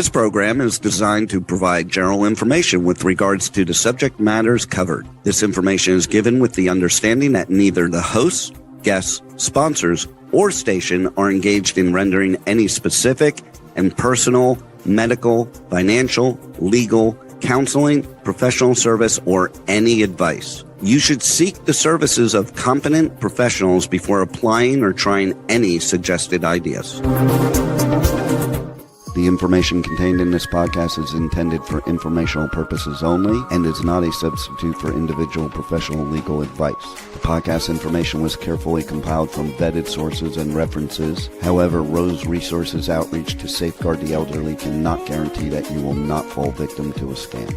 This program is designed to provide general information with regards to the subject matters covered. This information is given with the understanding that neither the hosts, guests, sponsors, or station are engaged in rendering any specific and personal, medical, financial, legal, counseling, professional service, or any advice. You should seek the services of competent professionals before applying or trying any suggested ideas. The information contained in this podcast is intended for informational purposes only and is not a substitute for individual professional legal advice. The podcast information was carefully compiled from vetted sources and references. However, R.O.S.E Resources Outreach to Safeguard the Elderly cannot guarantee that you will not fall victim to a scam.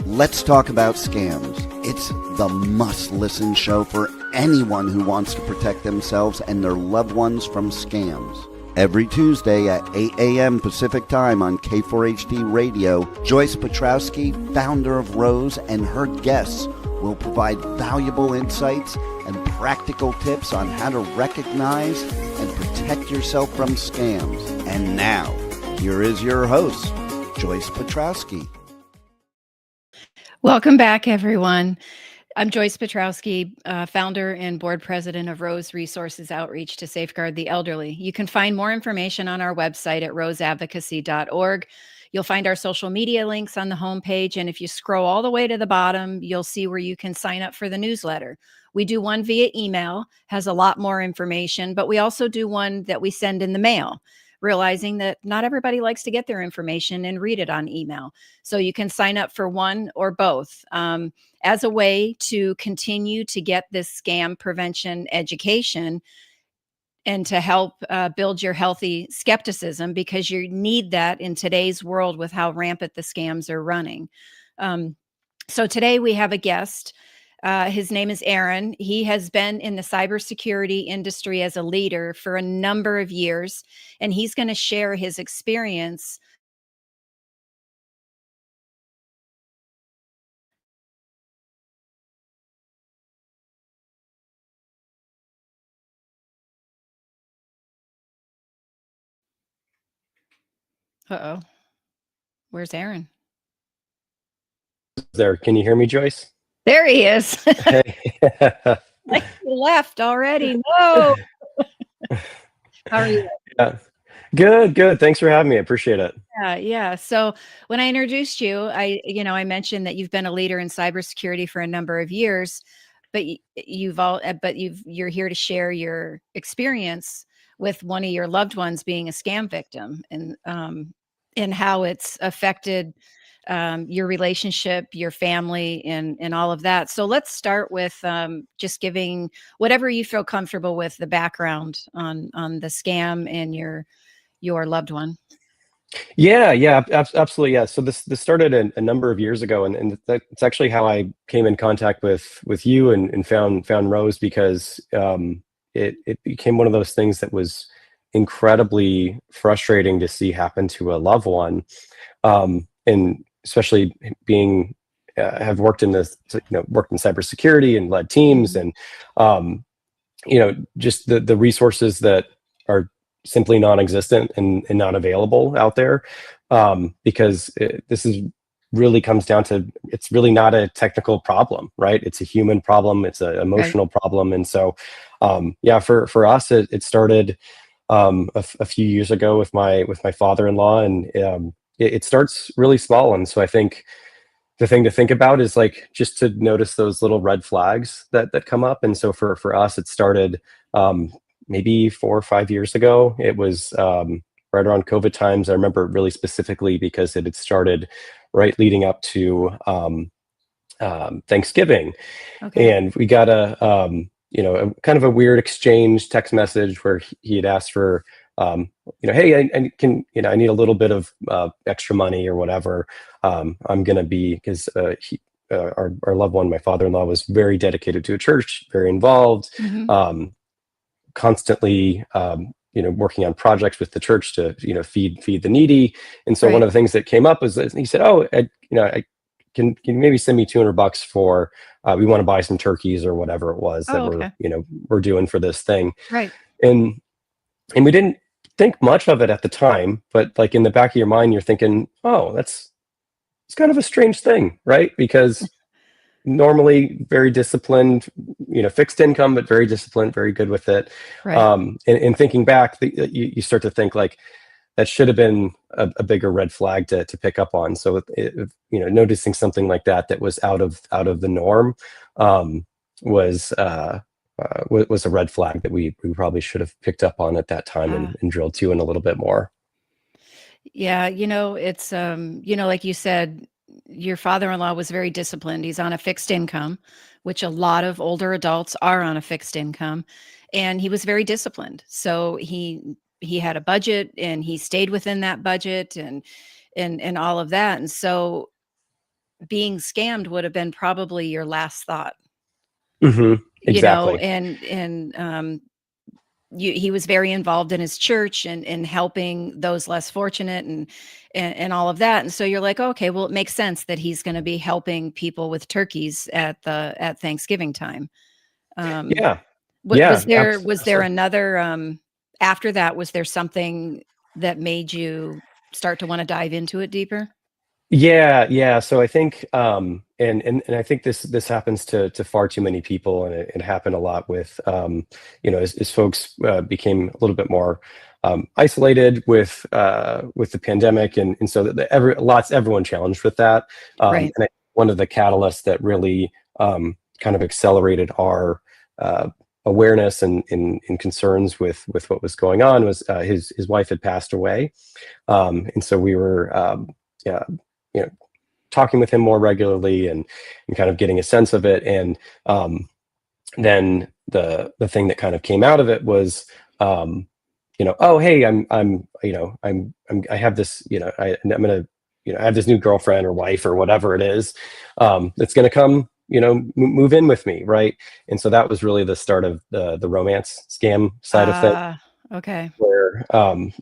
Let's talk about scams. It's the must-listen show for anyone who wants to protect themselves and their loved ones from scams. Every Tuesday at 8 a.m. Pacific Time on K4HD Radio, Joyce Petrowski, founder of R.O.S E, and her guests will provide valuable insights and practical tips on how to recognize and protect yourself from scams. And now, here is your host, Joyce Petrowski. Welcome back, everyone. I'm Joyce Petrowski, founder and board president of R.O.S.E Resources Outreach to Safeguard the Elderly. You can find more information on our website at roseadvocacy.org. You'll find our social media links on the homepage, and if you scroll all the way to the bottom, you'll see where you can sign up for the newsletter. We do one via email, has a lot more information, but we also do one that we send in the mail, realizing that not everybody likes to get their information and read it on email. So you can sign up for one or both as a way to continue to get this scam prevention education and to help build your healthy skepticism, because you need that in today's world with how rampant the scams are running. So today we have a guest. His name is Erin. He has been in the cybersecurity industry as a leader for a number of years, and he's going to share his experience. Uh-oh. Where's Erin? There. Can you hear me, Joyce? There he is. Hey. Like he left already. No. How are you? Yeah. Good. Thanks for having me. I appreciate it. Yeah. So when I introduced you, I mentioned that you've been a leader in cybersecurity for a number of years, but you're here to share your experience with one of your loved ones being a scam victim, and how it's affected your relationship, your family, and all of that. So let's start with just giving whatever you feel comfortable with, the background on the scam and your loved one. Yeah, absolutely. Yeah. So this started a number of years ago, and that's actually how I came in contact with you and found R.O.S E, because it became one of those things that was incredibly frustrating to see happen to a loved one, and especially being have worked in worked in cybersecurity and led teams, and just the resources that are simply non-existent and not available out there, because this is really comes down to, it's really not a technical problem, right? It's a human problem. It's an emotional problem. And so, for us, it started a few years ago with my father-in-law, and it starts really small. And so I think the thing to think about is just to notice those little red flags that come up. And so for us, it started maybe 4 or 5 years ago. It was right around COVID times. I remember really specifically because it had started right leading up to Thanksgiving. Okay. And we got a kind of a weird exchange text message where he had asked for, hey, I need a little bit of extra money or whatever. I'm going to be, because our loved one, my father-in-law, was very dedicated to a church, very involved, constantly, working on projects with the church to, feed the needy. And so one of the things that came up was that he said, can you maybe send me $200 for, we want to buy some turkeys or whatever it was that we're doing for this thing. Right. And we didn't think much of it at the time, but like in the back of your mind, you're thinking, oh, it's kind of a strange thing, right? Because normally very disciplined, fixed income, but very disciplined, very good with it. Right. And thinking back, you start to think like that should have been a bigger red flag to pick up on. So, noticing something like that was out of the norm, was was a red flag that we probably should have picked up on at that time Ah. and drilled to in a little bit more. Yeah, it's like you said, your father-in-law was very disciplined. He's on a fixed income, which a lot of older adults are on a fixed income, and he was very disciplined. So he had a budget and he stayed within that budget and all of that. And so being scammed would have been probably your last thought, Exactly. and he was very involved in his church and helping those less fortunate and all of that. And so you're like, okay, well, it makes sense that he's going to be helping people with turkeys at Thanksgiving time. Um, Yeah. was Yeah. there Absolutely. another, after that, was there something that made you start to want to dive into it deeper? Yeah, yeah. So I think, and I think this happens to far too many people, and it happened a lot with, as folks became a little bit more isolated with the pandemic, and so that everyone challenged with that. Right. And one of the catalysts that really kind of accelerated our awareness and concerns with what was going on was his wife had passed away, and so we were. Yeah, you know, talking with him more regularly and kind of getting a sense of it. And then the thing that kind of came out of it was, oh, hey, I have this, I'm gonna, I have this new girlfriend or wife or whatever it is, that's gonna come, move in with me, right? And so that was really the start of the romance scam side of things, Ah, okay. where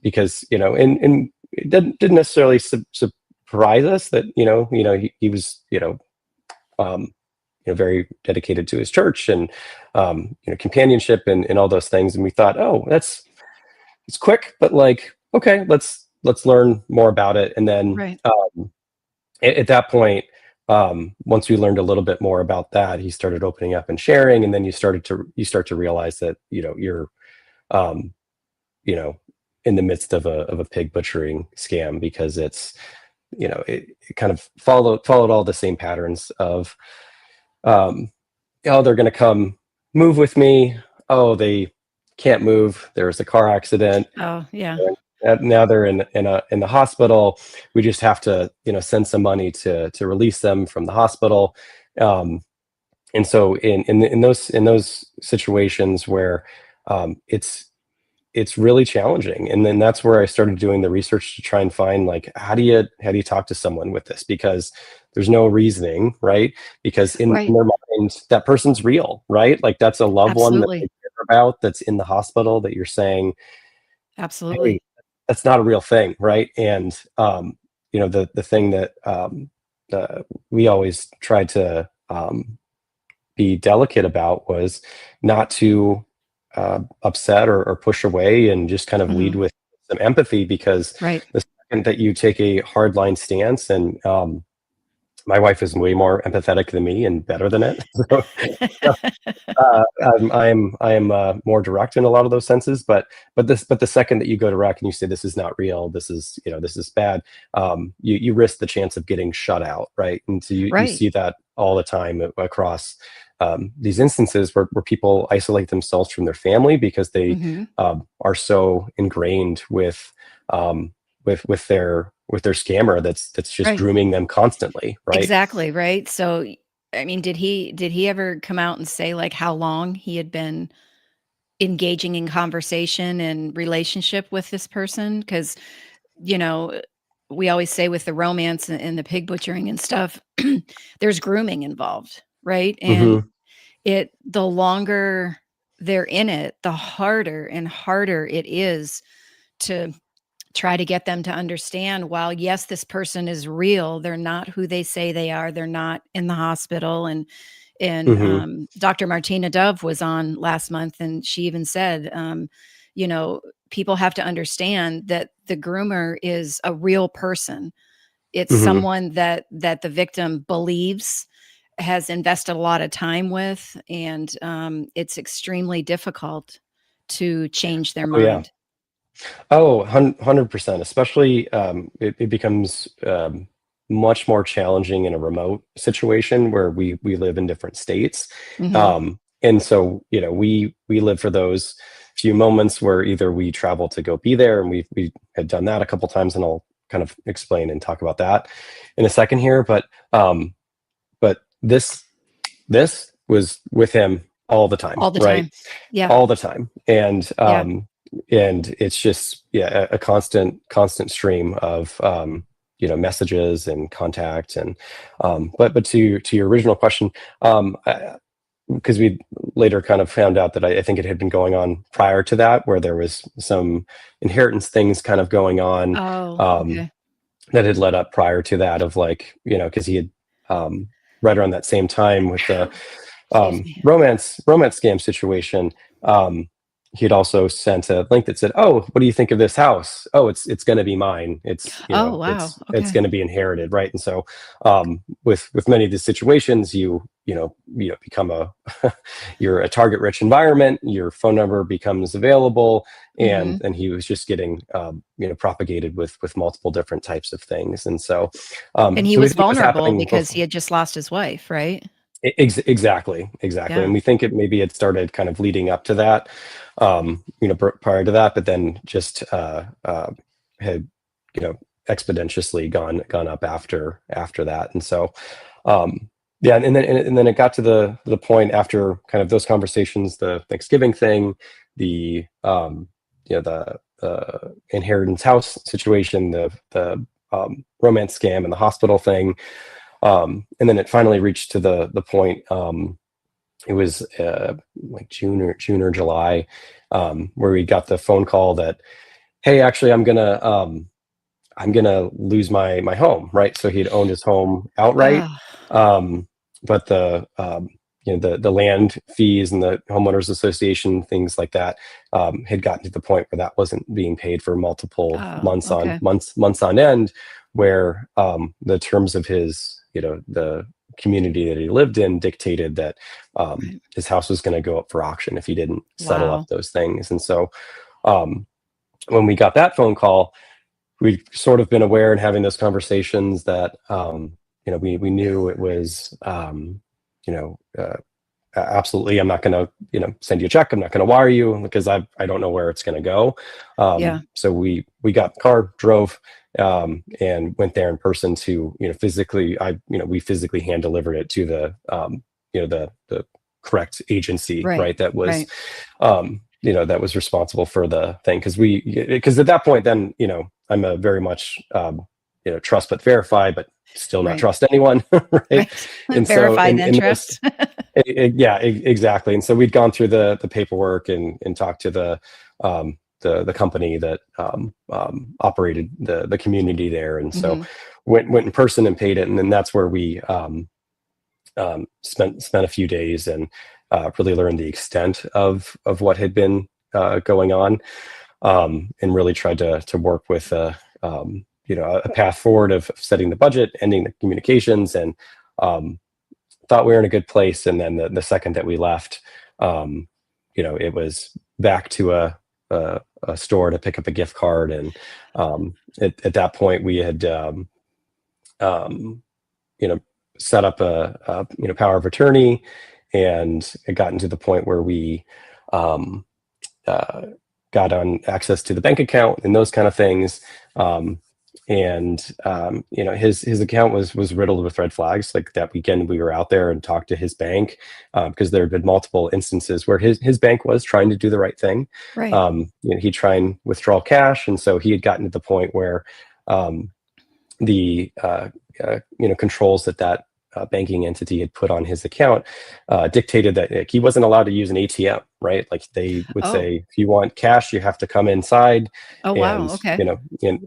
because and it didn't necessarily surprise us that he was um, very dedicated to his church and companionship and all those things, and we thought, oh, it's quick, but like, okay, let's learn more about it. And then Right. at that point, once we learned a little bit more about that, he started opening up and sharing, and then you start to realize that you're um, you know in the midst of a pig butchering scam, because it's it kind of followed all the same patterns of um, oh, they're going to come move with me. Oh, they can't move. There was a car accident. Oh, yeah. And now they're in the hospital. We just have to send some money to release them from the hospital. Um, and so in those situations where it's really challenging, and then that's where I started doing the research to try and find, like, how do you talk to someone with this, because there's no reasoning, right? Because in Right. their mind, that person's real, right? Like, that's a loved one that they Absolutely. care about, that's in the hospital, that you're saying, hey, Absolutely. that's not a real thing, right? And the thing that we always tried to be delicate about was not to upset or push away, and just kind of lead Mhm. with some empathy, because Right. the second that you take a hardline stance, and my wife is way more empathetic than me and better than it. So, I am more direct in a lot of those senses, but the second that you go direct and you say this is not real, this is bad, you risk the chance of getting shut out, right? And so you Right. see that all the time across these instances where people isolate themselves from their family because they Mhm. are so ingrained with their scammer that's just Right. grooming them constantly, right? Exactly, right? So, I mean, did he ever come out and say, like, how long he had been engaging in conversation and relationship with this person? Because you know, we always say with the romance and the pig butchering and stuff, there's grooming involved, right? And Hmm. the longer they're in it, the harder and harder it is to try to get them to understand, while yes, this person is real, they're not who they say they are. They're not in the hospital. And Hmm. Dr. Martina Dove was on last month, and she even said, you know, people have to understand that the groomer is a real person. It's Mhm. someone that the victim believes, has invested a lot of time with, and it's extremely difficult to change their Oh yeah. mind. Oh, 100%. Especially, it becomes much more challenging in a remote situation where we live in different states, Hmm. and so we live for those few moments where either we travel to go be there, and we had done that a couple times, and I'll kind of explain and talk about that in a second here. But this was with him all the time, All the right? time. Yeah. All the time, Yeah. and it's just, yeah, a constant stream of messages and contact. And but to your original question, um because we later kind of found out that I think it had been going on prior to that, where there was some inheritance things kind of going on, Oh, um okay. that had led up prior to that, of like, because he had, um right around that same time with the Excuse me. romance scam situation. He'd also sent a link that said, "Oh, what do you think of this house? Oh, it's going to be mine. It's Oh, wow. it's Okay. going to be inherited, right?" And so, with many of these situations, you become a you're a target rich environment. Your phone number becomes available, Hmm. and he was just getting propagated with multiple different types of things. And so, And he so we was think it was vulnerable happening because before. he had just lost his wife, right? Exactly. And Yeah. we think it started kind of leading up to that, prior to that, but then just had, exponentially gone up after that. And so, yeah, and then it got to the point after kind of those conversations, the Thanksgiving thing, the the inheritance house situation, the romance scam, and the hospital thing. And then it finally reached to the point. It was like June or July, where we got the phone call that, "Hey, actually, I'm gonna lose my home." Right. So he'd owned his home outright, Oh, um, but the land fees and the homeowners association, things like that, had gotten to the point where that wasn't being paid for multiple oh, months on okay. months on end, where the terms of his, the community that he lived in dictated that Right. his house was going to go up for auction if he didn't settle up Wow. those things. And so, um, when we got that phone call, we'd sort of been aware and having those conversations that, we knew it was, you know uh, absolutely, I'm not going to, send you a check. I'm not going to wire you because I don't know where it's going to go. Yeah. So we got in the car, drove, and went there in person to, physically, we physically hand delivered it to the correct agency, Right. right? That was, Right. that was responsible for the thing. Because at that point, then, I'm a very much, trust but verify, but still not Right. trust anyone, right? Right. And so Verify then in those, trust. yeah, exactly. And so we'd gone through the paperwork and talked to the company that operated the community there. And so Hmm. went in person and paid it. And then that's where we spent a few days and really learned the extent of what had been going on, and really tried to work with a path forward of setting the budget, ending the communications, and thought we were in a good place. And then the second that we left, it was back to a store to pick up a gift card. And at that point, we had, um, you know, set up a power of attorney, and it gotten to the point where we, um, uh, got on access to the bank account and those kind of things. His account was riddled with red flags. Like that weekend, we were out there and talked to his bank, because there had been multiple instances where his bank was trying to do the right thing. Right. He'd try and withdraw cash, and so he had gotten to the point where, the controls that banking entity had put on his account dictated that, like, he wasn't allowed to use an ATM, right? Like they would Oh. say, if you want cash, you have to come inside Oh, wow. and Okay.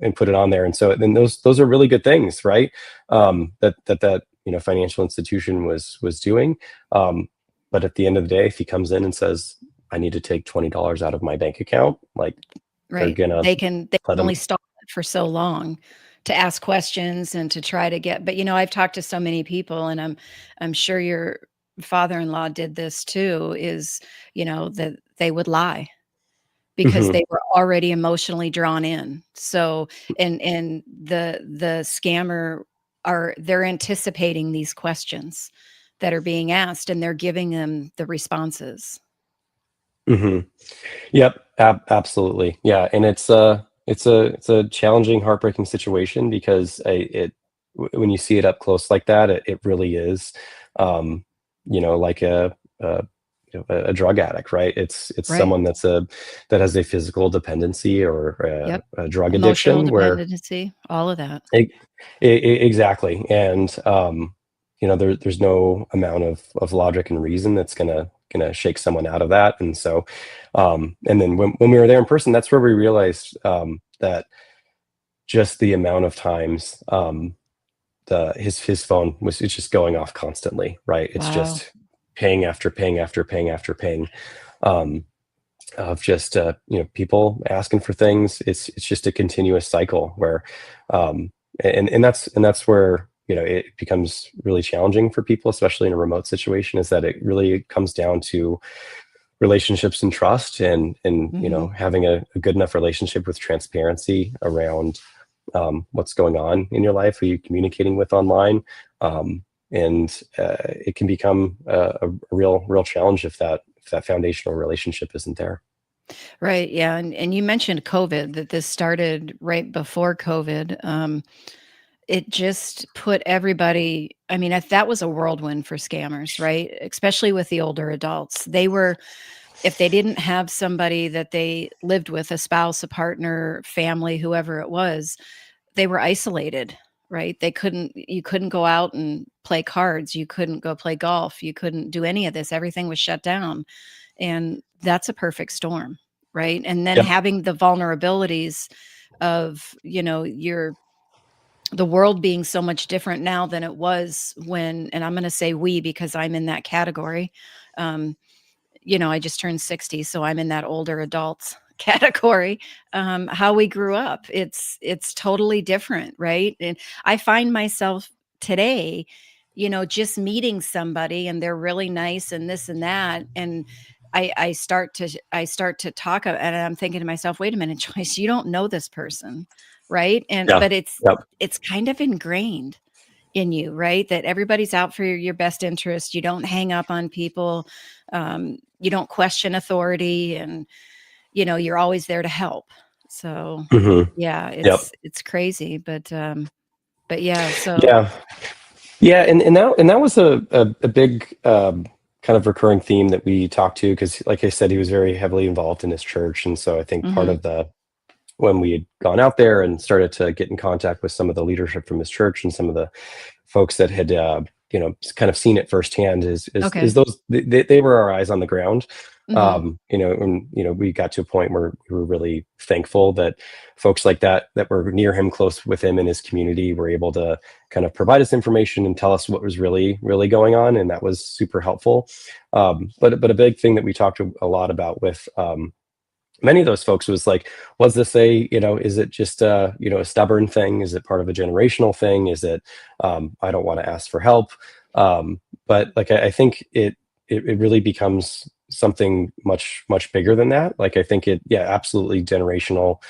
and put it on there. And so then those are really good things, right? That financial institution was doing. But at the end of the day, if he comes in and says, "I need to take $20 out of my bank account," like are Right. gonna They can let only them. stall it for so long to ask questions and to try to get, but, I've talked to so many people, and I'm sure your father-in-law did this too, is, that they would lie because Mhm. they were already emotionally drawn in. So, and the scammer they're anticipating these questions that are being asked, and they're giving them the responses. Mhm. Yep, absolutely. Yeah, and it's a challenging, heartbreaking situation because when you see it up close like that, it really is, um, like a drug addict, right? It's Right. someone that has a physical dependency or Yep. a drug Emotional addiction where dependency, all of that. exactly, and there's no amount of logic and reason that's gonna shake someone out of that, and so, and then when we were there in person, that's where we realized that just the amount of times his phone was it's just going off constantly, right? It's Wow. just ping after ping after ping after ping. Um, of just people asking for things. It's just a continuous cycle where um and that's where it becomes really challenging for people, especially in a remote situation, is that it really comes down to relationships and trust, and Mhm. having a good enough relationship with transparency around what's going on in your life, who you're communicating with online. And it can become a real challenge if that foundational relationship isn't there. Right, yeah, and you mentioned COVID, that this started right before COVID. It just put everybody, I mean, if that was a whirlwind for scammers, right? Especially with the older adults. If they didn't have somebody that they lived with, a spouse, a partner, family, whoever it was, they were isolated, right? You couldn't go out and play cards, you couldn't go play golf, you couldn't do any of this, everything was shut down, and that's a perfect storm, right? And then Yep. having the vulnerabilities of, your the world being so much different now than it was when, and I'm gonna say we because I'm in that category. Um, I just turned 60, so I'm in that older adult category. How we grew up, it's totally different, right? And I find myself today, just meeting somebody and they're really nice and this and that, and I start to talk, and I'm thinking to myself, wait a minute, Joyce, you don't know this person, right? And Yeah. but Yep. it's kind of ingrained in you, right? That everybody's out for your best interest. You don't hang up on people. You don't question authority, and you're always there to help. So, Hmm. yeah, Yep. it's crazy, but yeah. So, Yeah. Yeah. And that was a big kind of recurring theme that we talked to, because, like I said, he was very heavily involved in his church, and so I think part hmm of the when we had gone out there and started to get in contact with some of the leadership from his church and some of the folks that had kind of seen it firsthand, is okay, those they were our eyes on the ground. hmm And we got to a point where we were really thankful that folks like that were near him, close with him in his community, were able to kind of provide us information and tell us what was really going on, and that was super helpful. But a big thing that we talked a lot about with many of those folks was like, was this is it just a stubborn thing? Is it part of a generational thing? Is it, I don't want to ask for help? But like, I think it really becomes something much bigger than that. Like, I think yeah, absolutely generational,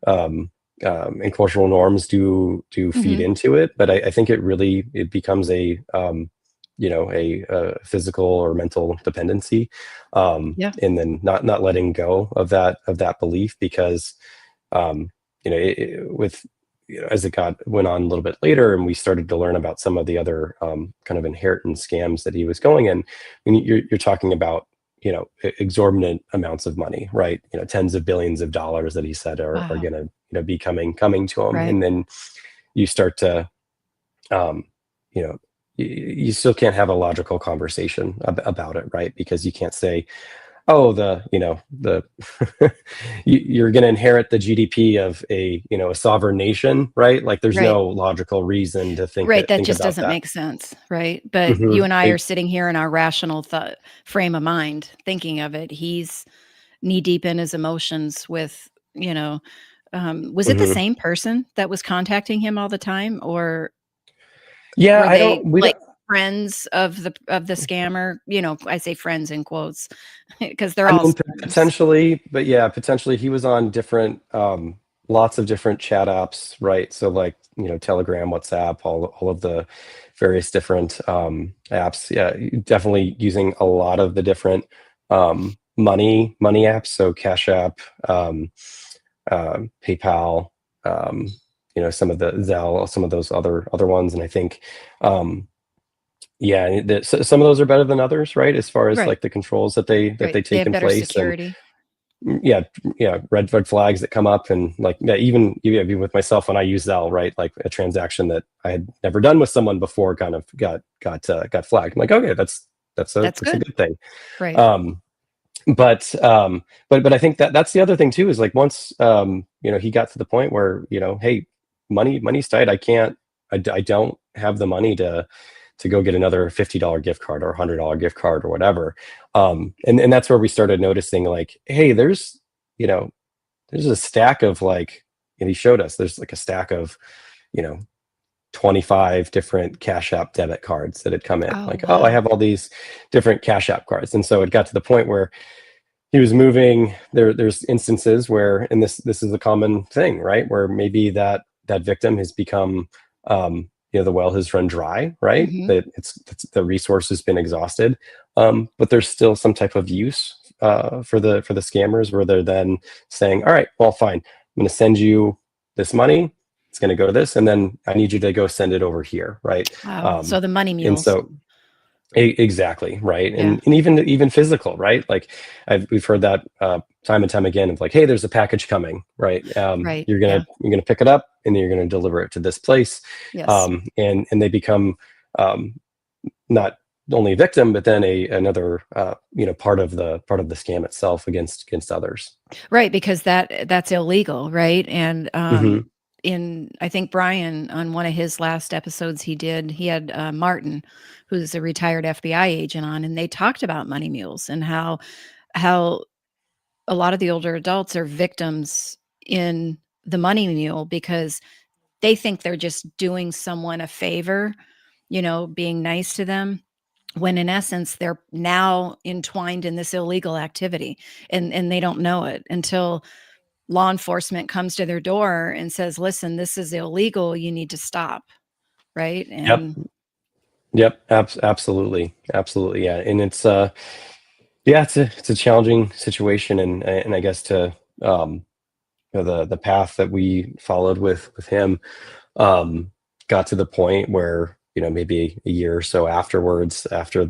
um, and cultural norms do feed hmm into it. But I think it becomes a physical or mental dependency, yeah, and then not letting go of that belief, because with as it went on a little bit later, and we started to learn about some of the other kind of inheritance scams that he was going in. I mean, you're talking about exorbitant amounts of money, right? Tens of billions of dollars that he said are wow, going to be coming to him, right, and then you start to um, you know you still can't have a logical conversation about it, right? Because you can't say, oh, the you're going to inherit the GDP of a sovereign nation, right? Like, there's right. no logical reason to think Right, that think just about doesn't that. make sense, right? But Hmm. you and I are sitting here in our rational frame of mind thinking of it. He's knee deep in his emotions with Was it the same person that was contacting him all the time, or Yeah, were they we like don't. friends of the scammer? I say friends in quotes because they're I all mean, scams. potentially, but yeah, potentially he was on different, lots of different chat apps, right? So like, Telegram, WhatsApp, all of the various different apps. Yeah, definitely using a lot of the different money apps. So Cash App, PayPal, um, some of the Zelle, some of those other ones, and I think. Yeah, some of those are better than others, right? As far as Right, like the controls that they right. They take have in better place, and security. yeah, red flags that come up, and like, yeah, even with myself when I use Zelle, right? Like a transaction that I had never done with someone before kind of got flagged. I'm like, okay, that's a That's good. good thing. Right. Um, but I think that's the other thing too, is like once he got to the point where, hey, money's tight. I don't have the money to go get another $50 gift card or $100 gift card or whatever. And that's where we started noticing, like, hey, you know, there's a stack of, like, and he showed us, there's like a stack of, you know, 25 different Cash App debit cards that had come in. Oh, Like, oh, I wow. have all these different Cash App cards. And so it got to the point where he was moving there's instances where, and this is a common thing, right, where maybe that victim has become, the well has run dry, right, Hmm. that it's the resource has been exhausted, but there's still some type of use for the scammers, where they're then saying, all right, well, fine, I'm going to send you this money, it's going to go to this, and then I need you to go send it over here, right. Wow. So um, the money and mules. so exactly, right. Yeah. And even physical, right? Like, we've heard that time and time again, of like, hey, there's a package coming, right? Right. You're Yeah. gonna pick it up, and then you're gonna deliver it to this place. Yes. And they become, um, not only a victim, but then another part of the scam itself against others. Right, because that's illegal, right? And Hmm. in I think Brian, on one of his last episodes he had Martin, who's a retired FBI agent, on, and they talked about money mules and how a lot of the older adults are victims in the money mule because they think they're just doing someone a favor, being nice to them, when in essence they're now entwined in this illegal activity, and they don't know it until law enforcement comes to their door and says, listen, this is illegal, you need to stop, right? Yep. And Yep. Absolutely. Yeah. And yeah, it's a challenging situation, and I guess to, the path that we followed with him, got to the point where, maybe a year or so afterwards, after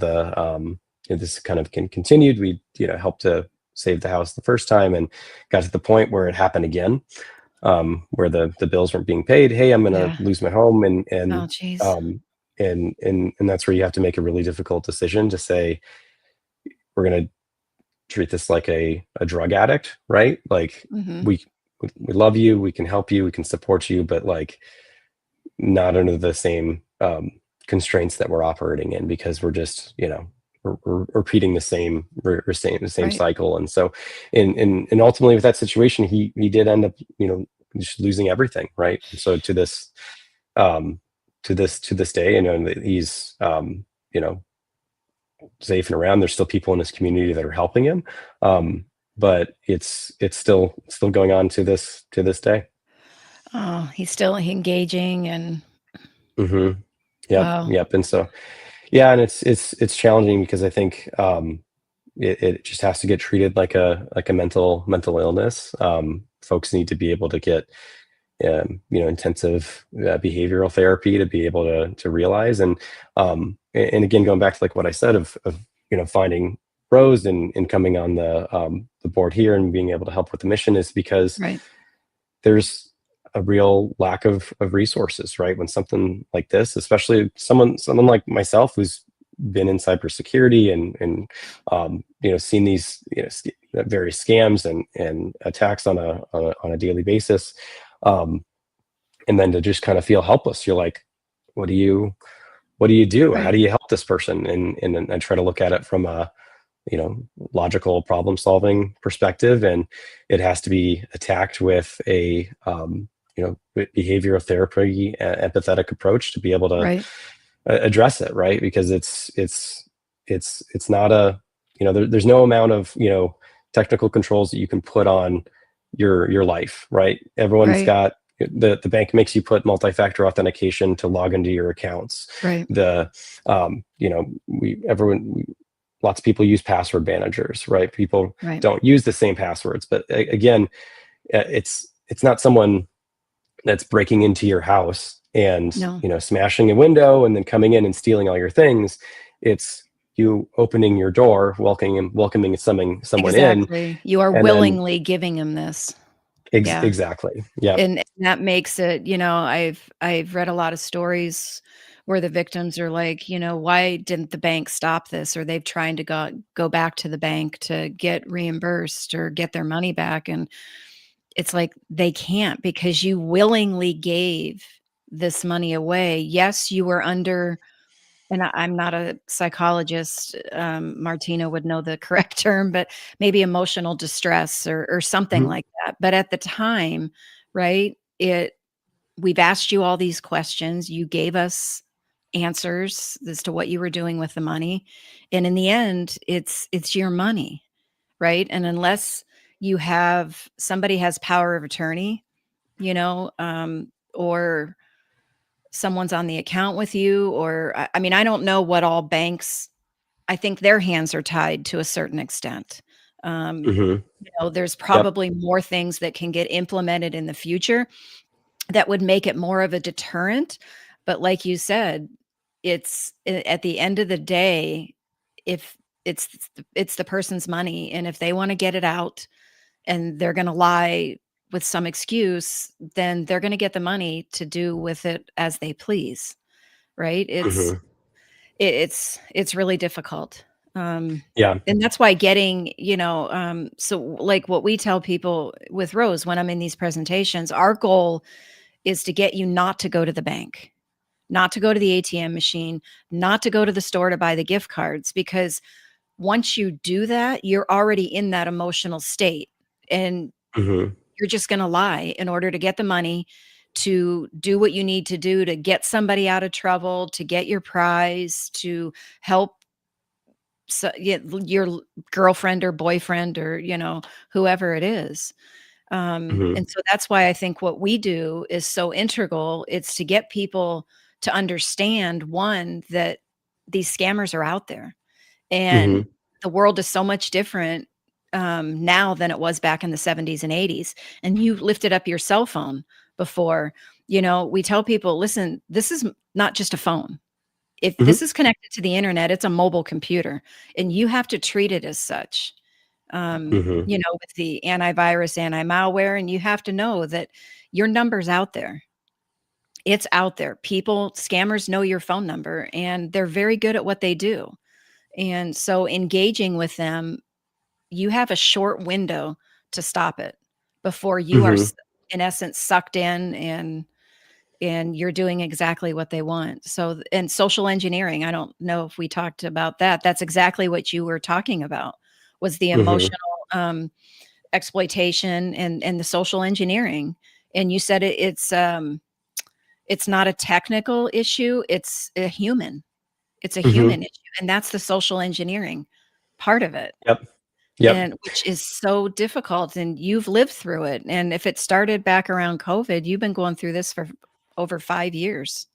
this kind of continued, we, helped to save the house the first time, and got to the point where it happened again, where the bills weren't being paid. Hey, I'm going to yeah. lose my home, Oh, geez. um, and that's where you have to make a really difficult decision to say, we're going to treat this like a drug addict, right? Like, Hmm. we we love you, we can help you, we can support you, but like, not under the same constraints that we're operating in, because we're just, we're repeating the same Right. cycle. And so, and ultimately with that situation, he did end up, just losing everything, right. And so um to this day, that he's, you know safe and around. There's still people in his community that are helping him, but it's still going on to this day. Oh, he's still engaging, and Hmm. wow. Yep. And so, yeah, and it's challenging, because I think, it just has to get treated like a mental illness. Folks need to be able to get, intensive behavioral therapy, to be able to realize, and again, going back to like what I said of finding R.O.S.E and coming on the board here and being able to help with the mission, is because Right. there's a real lack of resources, right? When something like this, especially someone like myself, who's been in cybersecurity, and seen these, various scams and attacks on a daily basis, um, and then to just kind of feel helpless. You're like, what do you do? How Right. do you help this person? And then I try to look at it from a logical problem solving perspective, and it has to be attacked with a behavioral therapy, empathetic approach to be able to Right. address it, right? Because it's not a, there's no amount of technical controls that you can put on your life, right? Everyone's Right. got the bank makes you put multi-factor authentication to log into your accounts. Right. The lots of people use password managers, right? People Right. don't use the same passwords, but again, it's not someone that's breaking into your house and No. smashing a window and then coming in and stealing all your things. It's you opening your door, welcoming someone in, Exactly. You are and then willingly giving him this. Yeah. exactly, yeah. And that makes it, I've read a lot of stories where the victims are like, why didn't the bank stop this? Or they've trying to go back to the bank to get reimbursed or get their money back. And it's like they can't, because you willingly gave this money away. Yes, you were under, and I'm not a psychologist. Martina would know the correct term, but maybe emotional distress or something Mhm. like that. But at the time, right? We've asked you all these questions. You gave us answers as to what you were doing with the money, and in the end, it's your money, right? And unless somebody has power of attorney, or someone's on the account with you, or I mean, I don't know what all banks. I think their hands are tied to a certain extent. Um, Mhm. there's Yep. probably more things that can get implemented in the future that would make it more of a deterrent. But like you said, at the end of the day, if it's the person's money, and if they want to get it out and they're going to lie with some excuse, then they're going to get the money to do with it as they please, right? Mhm. It's really difficult. Yeah. And that's why getting, so like what we tell people with Rose when I'm in these presentations, our goal is to get you not to go to the bank, not to go to the ATM machine, not to go to the store to buy the gift cards, because once you do that, you're already in that emotional state, and Mhm. you're just going to lie in order to get the money, to do what you need to do to get somebody out of trouble, to get your prize, to help your girlfriend or boyfriend, or whoever it is. Mhm. And so that's why I think what we do is so integral. It's to get people to understand, one, that these scammers are out there, and Mhm. the world is so much different now than it was back in the 70s and 80s. And you lifted up your cell phone before. We tell people, listen, this is not just a phone. If Mhm. this is connected to the internet, it's a mobile computer, and you have to treat it as such. Mhm. With the antivirus, anti-malware, and you have to know that your number's out there. It's out there. Scammers know your phone number, and they're very good at what they do. And so engaging with them, you have a short window to stop it before you are Mhm. in essence sucked in, and you're doing exactly what they want. So, and social engineering, I don't know if we talked about that. That's exactly what you were talking about, was the Mhm. emotional exploitation and the social engineering. And you said it's not a technical issue, it's a Mhm. human issue, and that's the social engineering part of it. Yep. Yep. And which is so difficult, and you've lived through it. And if it started back around COVID, you've been going through this for over 5 years.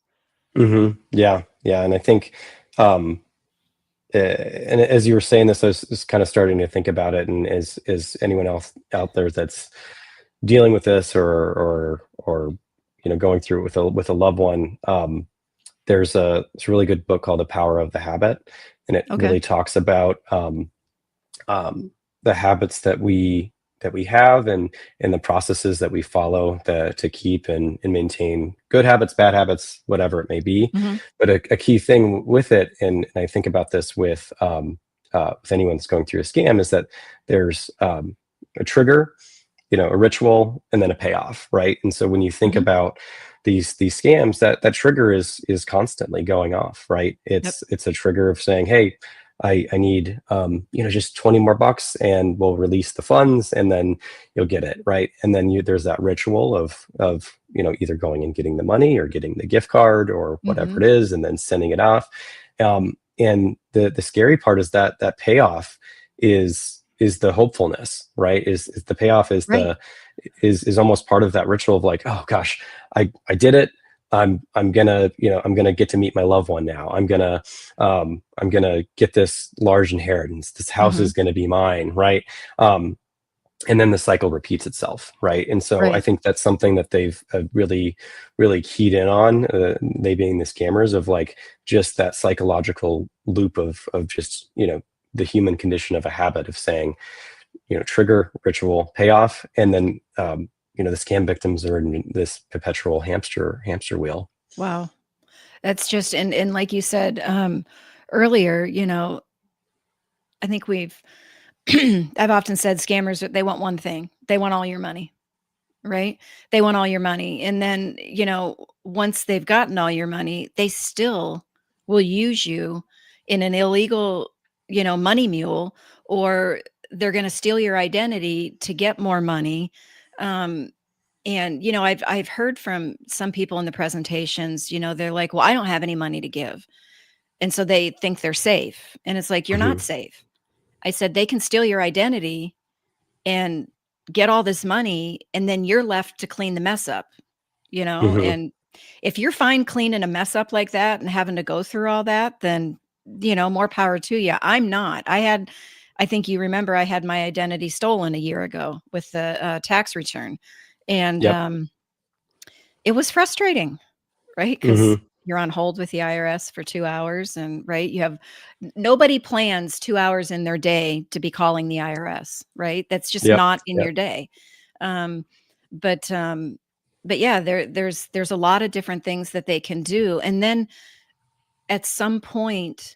Yeah. Yeah. And I think, and as you were saying this, I was kind of starting to think about it. And is anyone else out there that's dealing with this, or going through it with a loved one? It's a really good book called The Power of the Habit, and it Okay. really talks about um, the habits that we have, and the processes that we follow to keep and maintain good habits, bad habits, whatever it may be. Mhm. But a key thing with it, and I think about this with anyone that's going through a scam, is that there's a trigger, a ritual, and then a payoff, right? And so when you think Mhm. about these scams, that trigger is constantly going off, right? Yep. It's a trigger of saying, hey, I need, just 20 more bucks and we'll release the funds and then you'll get it. Right. And then there's that ritual of, either going and getting the money or getting the gift card or whatever Hmm. it is, and then sending it off. And the scary part is that payoff is the hopefulness, right? Is the payoff is Right. is almost part of that ritual of like, oh gosh, I did it. I'm gonna get to meet my loved one now. I'm gonna get this large inheritance. This house Hmm. is gonna be mine, right? And then the cycle repeats itself, right? And so I Right. think that's something that they've really, really keyed in on. They being the scammers, of like just that psychological loop of just the human condition of a habit of saying, trigger, ritual, payoff, and then the scam victims are in this perpetual hamster wheel. Wow. That's just, and like you said earlier, I think I've often said scammers, they want one thing. They want all your money, right? They want all your money. And then, once they've gotten all your money, they still will use you in an illegal, money mule, or they're going to steal your identity to get more money. Um, and I've heard from some people in the presentations, they're like, "Well, I don't have any money to give." And so they think they're safe. And it's like, you're not Hmm. safe. I said, they can steal your identity and get all this money, and then you're left to clean the mess up, Hmm. and if you're fine cleaning a mess up like that and having to go through all that, then, more power to you. I'm not. I think you remember, I had my identity stolen a year ago with the tax return. And Yep. it was frustrating, right? Because Hmm. you're on hold with the IRS for 2 hours, and right, you have nobody plans 2 hours in their day to be calling the IRS, right? That's just Yep. not in Yep. your day. Um, but yeah, there's a lot of different things that they can do, and then at some point,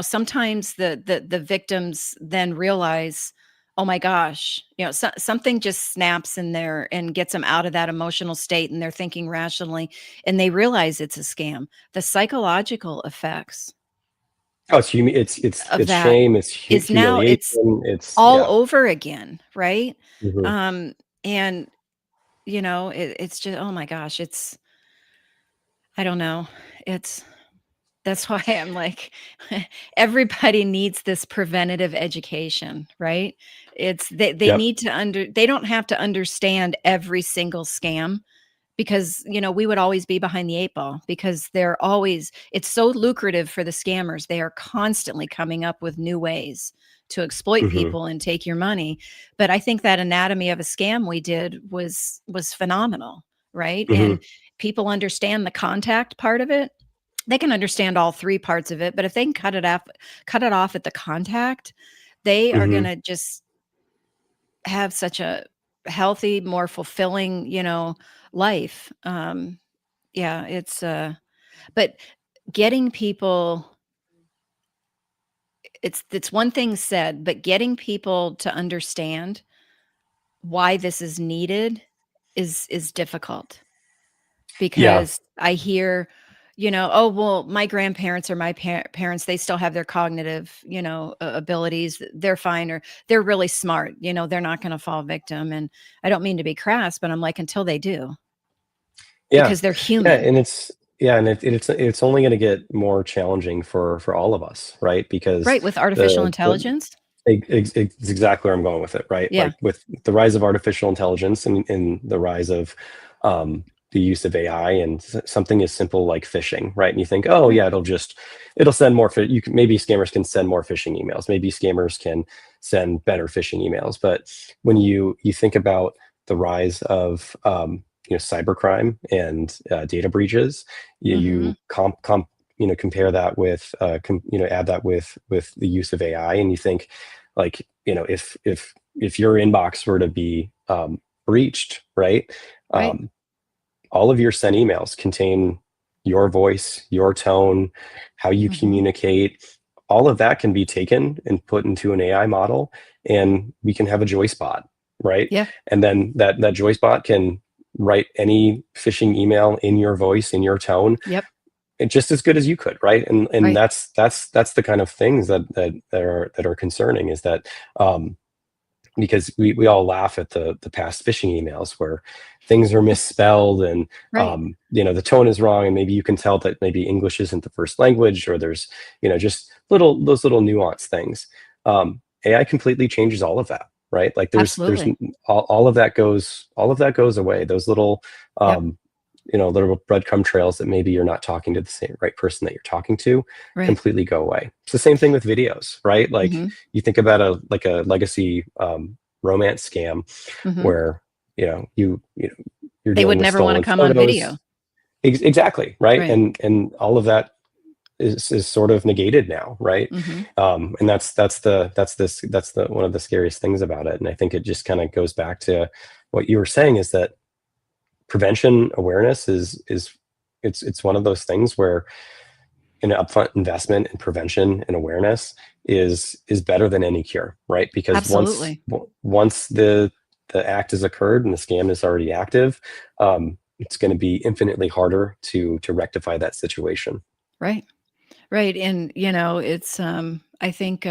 sometimes the victims then realize, oh my gosh, something just snaps in there and gets them out of that emotional state, and they're thinking rationally, and they realize it's a scam. The psychological effects Oh, it's it's of it's that shame, it's is now humiliation, it's it's all yeah. over again, right? Hmm. Um, and it's just, oh my gosh, I don't know. It's That's why I'm like, everybody needs this preventative education, right? They Yep. need to they don't have to understand every single scam, because, we would always be behind the 8 ball, because it's so lucrative for the scammers. They are constantly coming up with new ways to exploit Hmm. people and take your money. But I think that anatomy of a scam we did was phenomenal, right? Hmm. And people understand the contact part of it. They can understand all 3 parts of it, but if they can cut it off at the contact, they are Hmm. gonna just have such a healthy, more fulfilling, life. Yeah, but getting people it's one thing said, but getting people to understand why this is needed is difficult. Yeah. Because I hear, "Oh, well, my grandparents or my parents, they still have their cognitive, abilities. They're fine, or they're really smart. They're not going to fall victim." And I don't mean to be crass, but I'm like, until they do, Yeah. because they're Yeah. human. And it's only going to get more challenging for all of us, right? Because Right. With artificial the intelligence. it's exactly where I'm going with it, right? Yeah. Like with the rise of artificial intelligence and the rise of the use of AI, and something as simple like phishing, right? And you think, oh Right. yeah, it'll send more. You can, maybe scammers can send more phishing emails. Maybe scammers can send better phishing emails. But when you think about the rise of cybercrime and data breaches, Mhm. you compare that with add that with the use of AI, and you think like if your inbox were to be breached, right? Right. Um, all of your sent emails contain your voice, your tone, how you Mhm. communicate. All of that can be taken and put into an AI model, and we can have a joy spot, right? Yeah. And then that joy spot can write any phishing email in your voice, in your tone, Yep. just as good as you could, right? And Right. that's the kind of things that are concerning, is that because we all laugh at the past phishing emails where things are misspelled, and Right. the tone is wrong, and maybe you can tell that maybe English isn't the first language, or there's just those little nuance things. AI completely changes all of that, right? Like there's Absolutely. all of that goes away. Those little Yep. little breadcrumb trails that maybe you're not talking to the same right person that you're talking to Right. completely go away. It's the same thing with videos, right? Like Hmm. you think about a legacy romance scam Hmm. where you're They dealing would with never want to stolen come on photos. video. Exactly, right? Right. And all of that is sort of negated now, right? Hmm. And that's the one of the scariest things about it. And I think it just kind of goes back to what you were saying, is that prevention awareness is it's one of those things where an upfront investment in prevention and awareness is better than any cure, right? Because Absolutely. once the act has occurred and the scam is already active, it's going to be infinitely harder to rectify that situation. Right. Right. And it's I think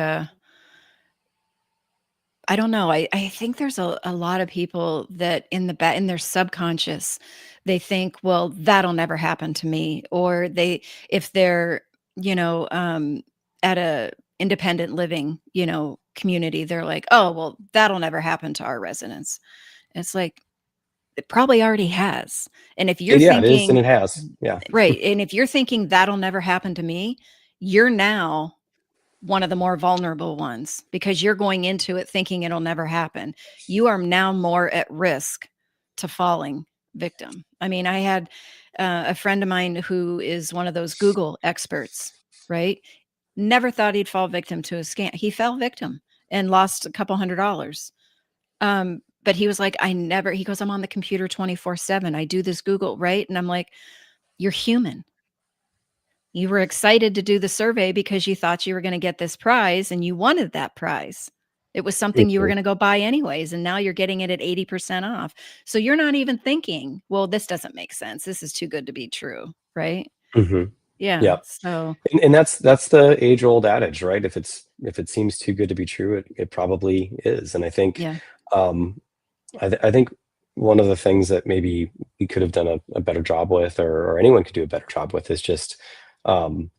I don't know. I think there's a lot of people that in their subconscious, they think, well, that'll never happen to me. Or if they're, you know, um, at a independent living, community, they're like, oh, well, that'll never happen to our residents. And it's like, it probably already has. And if you're Yeah, it is, and thinking, it has. Yeah. right, and if you're thinking that'll never happen to me, you're now one of the more vulnerable ones because you're going into it thinking it'll never happen. You are now more at risk to falling victim. I mean, I had a friend of mine who is one of those Google experts, right? Never thought he'd fall victim to a scam. He fell victim and lost a couple $100. But he was like, he goes, I'm on the computer 24/7. I do this Google, right? And I'm like, you're human. You were excited to do the survey because you thought you were going to get this prize and you wanted that prize. It was something you were Mhm. going to go buy anyways. And now you're getting it at 80% off. So you're not even thinking, well, this doesn't make sense. This is too good to be true. Right. Mhm. Yeah. Yeah. So, And that's the age old adage, right? If it seems too good to be true, it probably is. And I think yeah. um, I think one of the things that maybe we could have done a better job with, or anyone could do a better job with, is just um,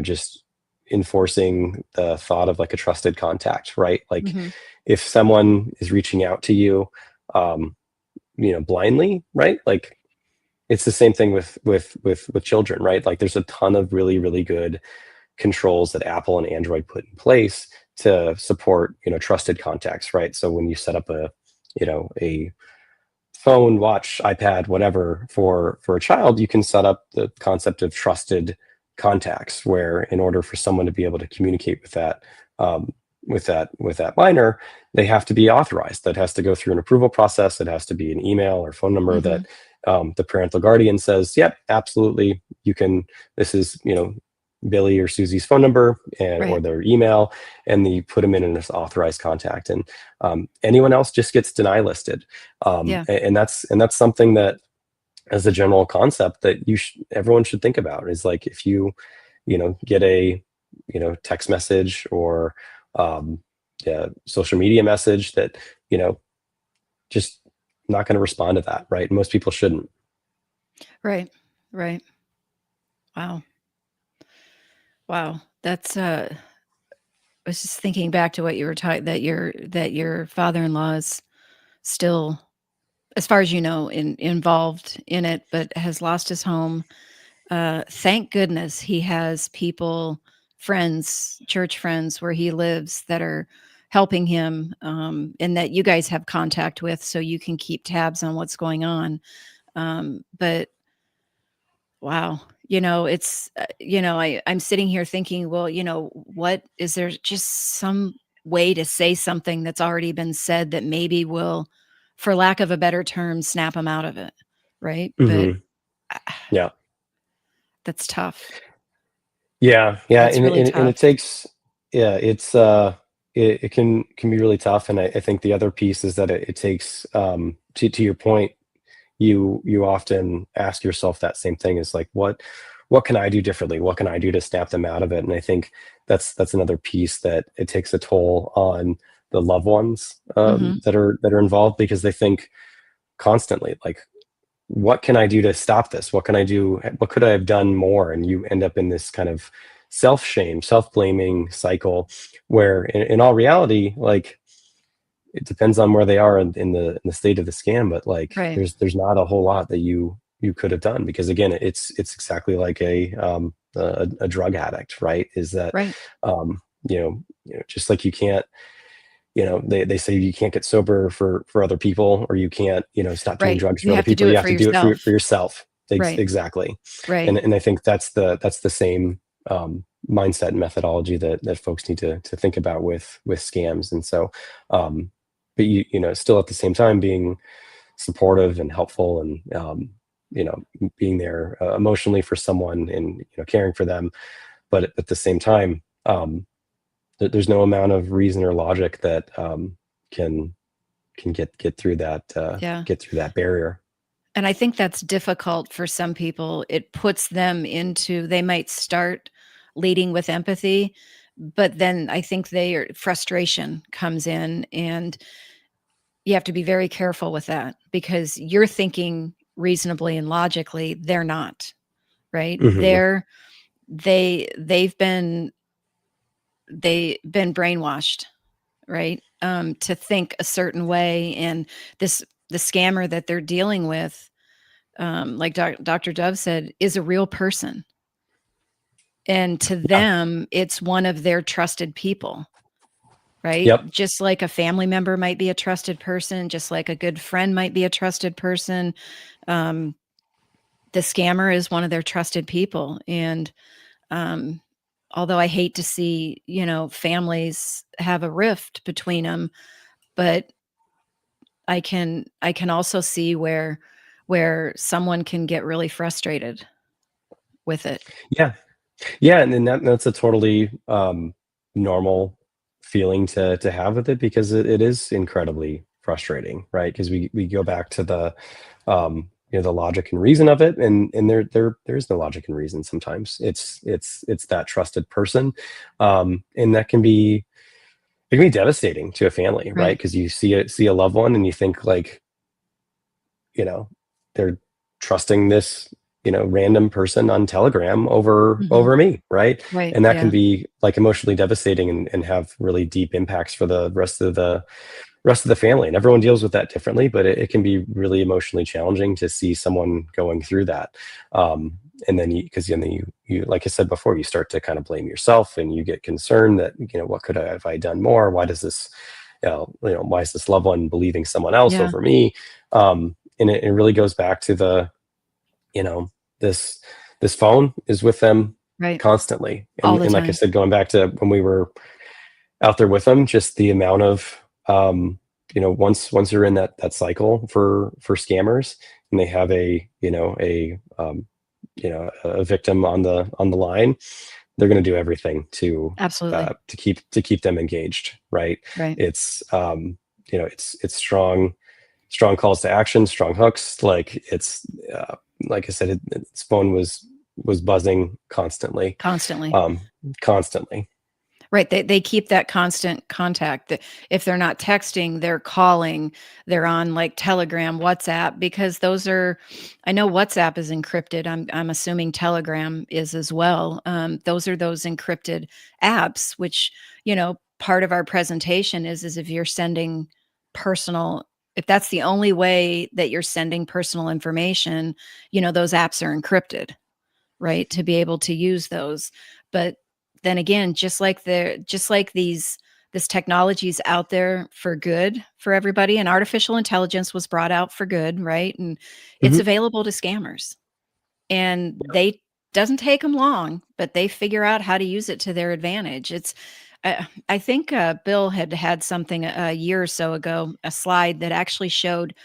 just enforcing the thought of like a trusted contact, right? Like Hmm. if someone is reaching out to you, um, blindly, right? Like it's the same thing with children, right? Like there's a ton of really really good controls that Apple and Android put in place to support trusted contacts, right? So when you set up a phone, watch, iPad, whatever for a child, you can set up the concept of trusted contacts, where in order for someone to be able to communicate with um, that minor, they have to be authorized. That has to go through an approval process. It has to be an email or phone number Hmm. that the parental guardian says, "Yep, absolutely, you can." This is Billy or Susie's phone number or Right. their email, and you put them in as authorized contact, and anyone else just gets deny listed. Yeah. And that's something that, as a general concept, that everyone should think about, is like if get a text message or um, social media message that just not going to respond to that, right? Most people shouldn't. Right. Right. Wow. Wow. I was just thinking back to what you were talking that your father-in-law is still, as far as you know, involved in it, but has lost his home. Thank goodness he has people, friends, church friends where he lives that are helping him, and that you guys have contact with, so you can keep tabs on what's going on. But wow, I'm sitting here thinking, well, what is there just some way to say something that's already been said that maybe will, for lack of a better term, snap them out of it, right? But Hmm. uh, Yeah. that's tough. Yeah, That's really and it tough. takes, yeah, it can be really tough. And I think the other piece is that it takes, to your point, you often ask yourself that same thing, is like, what can I do differently? What can I do to snap them out of it? And I think that's another piece that it takes a toll on the loved ones Hmm. that are involved, because they think constantly like, what can I do to stop this? What can I do? What could I have done more? And you end up in this kind of self shame, self blaming cycle, where in all reality, like, it depends on where they are in the state of the scam, but like, Right. there's not a whole lot that you could have done, because again, it's exactly like a drug addict, right? Is that Right. just like you can't, they say you can't get sober for other people, or you can't, stop doing Right. drugs You for other have to people. do You it have for to do it for yourself. yourself. Right. Exactly. Right. And I think that's the same mindset and methodology that folks need to think about with scams. And so, but still at the same time being supportive and helpful, and being there emotionally for someone, and caring for them. But at the same time, there's no amount of reason or logic that can get through that Yeah. barrier. And I think that's difficult for some people. It puts them into, they might start leading with empathy, but then I think frustration comes in, and you have to be very careful with that, because you're thinking reasonably and logically, they're not, right? Hmm. They've been brainwashed, right? To think a certain way, and the scammer that they're dealing with, like Dr. Dove said, is a real person. And to Yeah. them, it's one of their trusted people, right? Yep. Just like a family member might be a trusted person, just like a good friend might be a trusted person. Um, the scammer is one of their trusted people. And um, although I hate to see, families have a rift between them, but I can also see where someone can get really frustrated with it. Yeah. Yeah, and then that's a totally normal feeling to have with it, because it is incredibly frustrating, right? Because we go back to the the logic and reason of it, and there is no logic and reason. Sometimes it's that trusted person, and that can be, it can be devastating to a family, right? Right. Because you see a loved one, and you think like, you know they're trusting this random person on Telegram Mhm. over me, right? Right, And that can yeah, be like emotionally devastating, and have really deep impacts for the rest of the family. And everyone deals with that differently, but it can be really emotionally challenging to see someone going through that. And then because then you like I said before, you start to kind of blame yourself, and you get concerned that, what could I have I done more? Why does this why is this loved one believing someone else yeah, over me? And it really goes back to the, you know this this phone is with them right, constantly. all and the and like I time. said, going back to when we were out there with them, just the amount of once you're in that cycle for scammers, and they have a victim on the line, they're going to do everything Absolutely, to keep them engaged, right? right. It's it's strong calls to action, strong hooks. Like, it's like I said, its phone was buzzing constantly, Constantly. um constantly. Right, they keep that constant contact. If they're not texting, they're calling, they're on, like, Telegram, WhatsApp, because those are, I know WhatsApp is encrypted, I'm assuming Telegram is as well. Those are those encrypted apps, which, part of our presentation is if you're sending personal, if that's the only way that you're sending personal information, those apps are encrypted, right, to be able to use those. But then again, just like this technology is out there for good for everybody, and artificial intelligence was brought out for good, right? And it's Mhm. available to scammers. And they doesn't take them long, but they figure out how to use it to their advantage. I think Bill had something a year or so ago, a slide that actually showed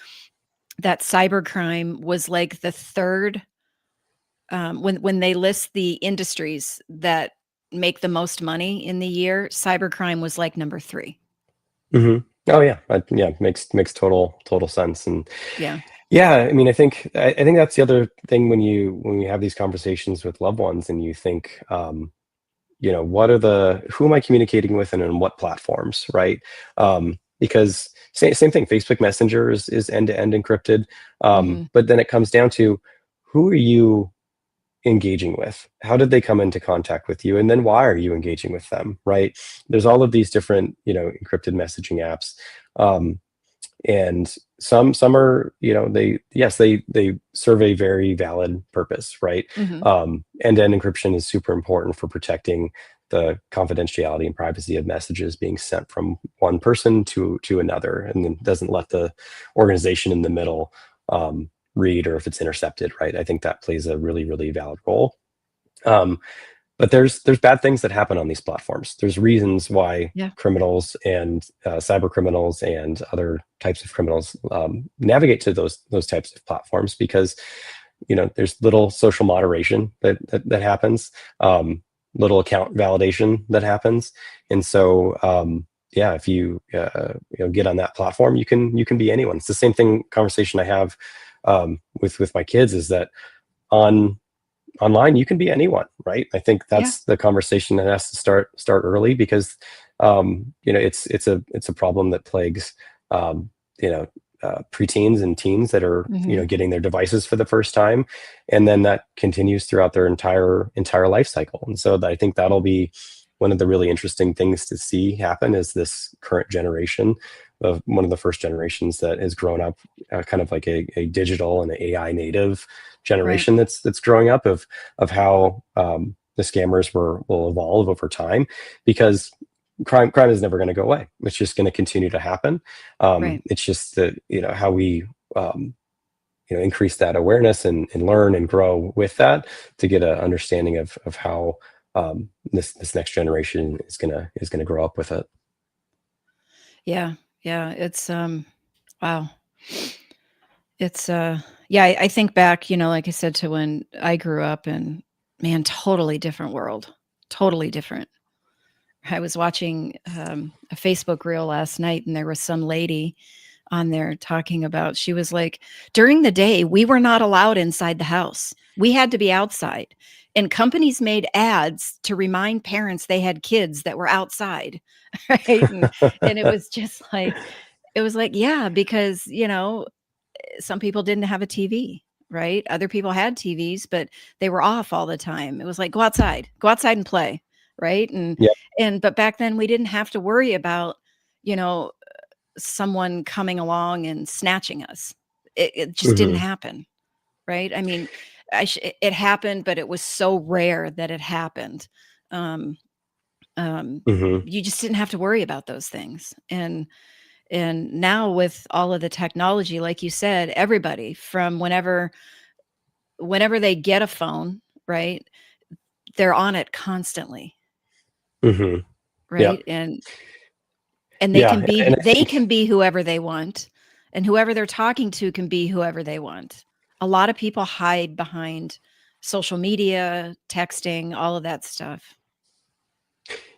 that cybercrime was like the third, when they list the industries that make the most money in the year, cybercrime was like number 3. Mhm. Oh, yeah. Yeah, makes total sense. And Yeah. Yeah, I mean, I think that's the other thing when you have these conversations with loved ones and you think, who am I communicating with and on what platforms, right? Because same thing, Facebook Messenger is end-to-end encrypted. Hmm. But then it comes down to who are you engaging with? How did they come into contact with you? And then why are you engaging with them, right? There's all of these different, encrypted messaging apps. Um, and some are, they serve a very valid purpose, right? Hmm. End-to-end encryption is super important for protecting the confidentiality and privacy of messages being sent from one person to another, and then doesn't let the organization in the middle read, or if it's intercepted, right? I think that plays a really, really valid role. um, but there's bad things that happen on these platforms. There's reasons why Yeah. criminals and cyber criminals and other types of criminals navigate to those types of platforms, because there's little social moderation that happens, little account validation that happens, and so yeah, if you get on that platform, you can be anyone. It's the same thing conversation I have with my kids, is that on online you can be anyone, right? I think Yeah. that's the conversation that has to start early, because it's a problem that plagues um, you know preteens and teens that are Hmm. getting their devices for the first time, and then that continues throughout their entire life cycle. And so I think that'll be one of the really interesting things to see happen, is this current generation of one of the first generations that has grown up kind of like a digital and AI native Right. generation that's growing up, of how the scammers will evolve over time, because crime is never going to go away. It's just going to continue to happen. Right. It's just that how we um, increase that awareness and learn and grow with that, to get an understanding of how this next generation is gonna grow up with it. Yeah. Yeah. It's wow. It's yeah, I think back, like I said, to when I grew up, and man, totally different world. Totally different. I was watching a Facebook reel last night, and there was some lady on there talking about, she was like, during the day, we were not allowed inside the house. We had to be outside. And companies made ads to remind parents they had kids that were outside. Right. And it was just like, it was like, yeah, because, some people didn't have a TV, right? Other people had TVs, but they were off all the time. It was like, go outside and play, right? Yeah. But back then we didn't have to worry about, you know, someone coming along and snatching us. It just didn't Hmm. happen, right? I mean, it happened, but it was so rare that it happened. Um, um, Hmm. you just didn't have to worry about those things, and now with all of the technology, like you said, everybody from whenever they get a phone, right? They're on it constantly, Hmm. Yeah. right? And Yeah. And I they think, can be whoever they want, and whoever they're talking to can be whoever they want. A lot of people hide behind social media, texting, all of that stuff.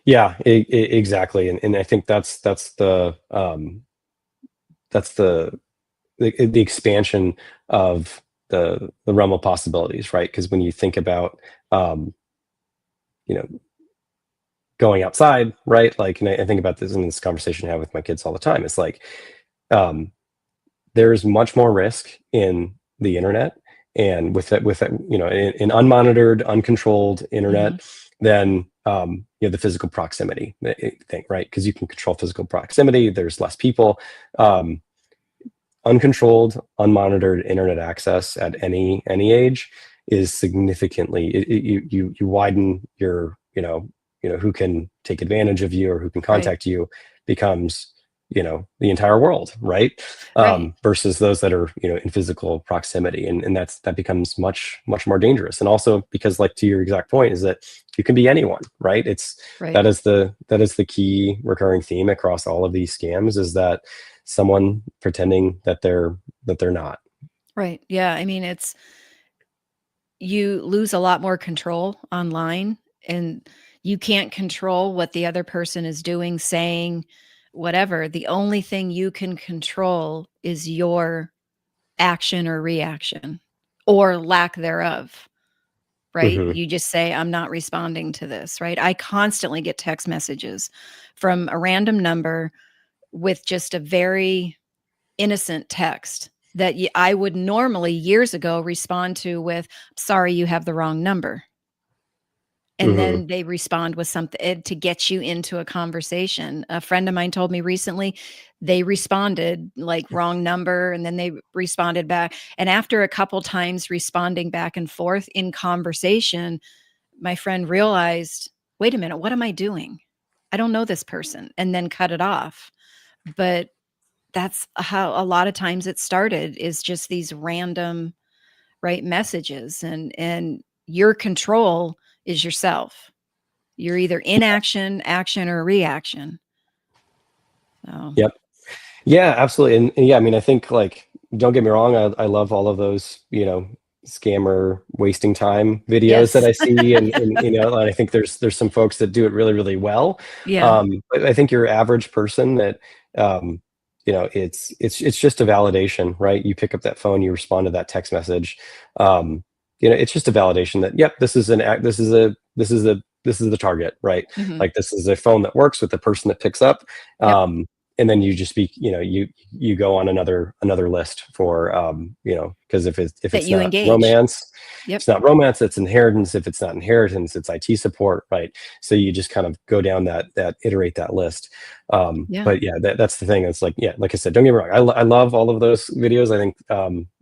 yeah, exactly. And I think that's the expansion of the realm of possibilities, right? Because when you think about um, you know going outside, right? Like, and I think about this in this conversation I have with my kids all the time. It's like um, there's much more risk in the internet, and with that, in unmonitored, uncontrolled Mhm. internet, than the physical proximity thing, right? Because you can control physical proximity. There's less people. Um, Uncontrolled, unmonitored internet access at any age is significantly, you widen your, who can take advantage of you or who can Right. contact you, becomes the entire world, right? Right. Versus those that are in physical proximity, and that becomes much more dangerous. And also because, like, to your exact point, is that you can be anyone, right? It's Right. that is the key recurring theme across all of these scams, is that someone pretending that they're not. Right. Yeah. I mean, it's you lose a lot more control online, and you can't control what the other person is doing, saying, whatever. The only thing you can control is your action or reaction or lack thereof, right? Mm-hmm. You just say, I'm not responding to this, right? I constantly get text messages from a random number with just a very innocent text that I would normally years ago respond to with, sorry, you have the wrong number. And Mm-hmm. then they respond with something to get you into a conversation. A friend of mine told me recently they responded like wrong number, and then they responded back. And after a couple times responding back and forth in conversation, my friend realized, wait a minute, what am I doing? I don't know this person, and then cut it off. But that's how a lot of times it started, is just these random, right, messages, and your control is yourself. You're either in action, action, or reaction. So, Yep. Yeah, absolutely. And yeah, I mean, I think, like, don't get me wrong, I love all of those, scammer wasting time videos that yes. I see, and and I think there's some folks that do it really, really well. Yeah. But I think your average person that, um, it's just a validation, right? You pick up that phone, you respond to that text message. Um, it's just a validation that, yep, this is the target, right? Mhm. Like, this is a phone that works with the person that picks up. Yep. And then you just you go on another list for, because if That it's you not engage. romance, Yep. it's not romance, it's inheritance. If it's not inheritance, it's IT support, right? So you just kind of go down that iterate that list. Yeah. But yeah, that's the thing. It's like, yeah, like I said, don't get me wrong, I love all of those videos. I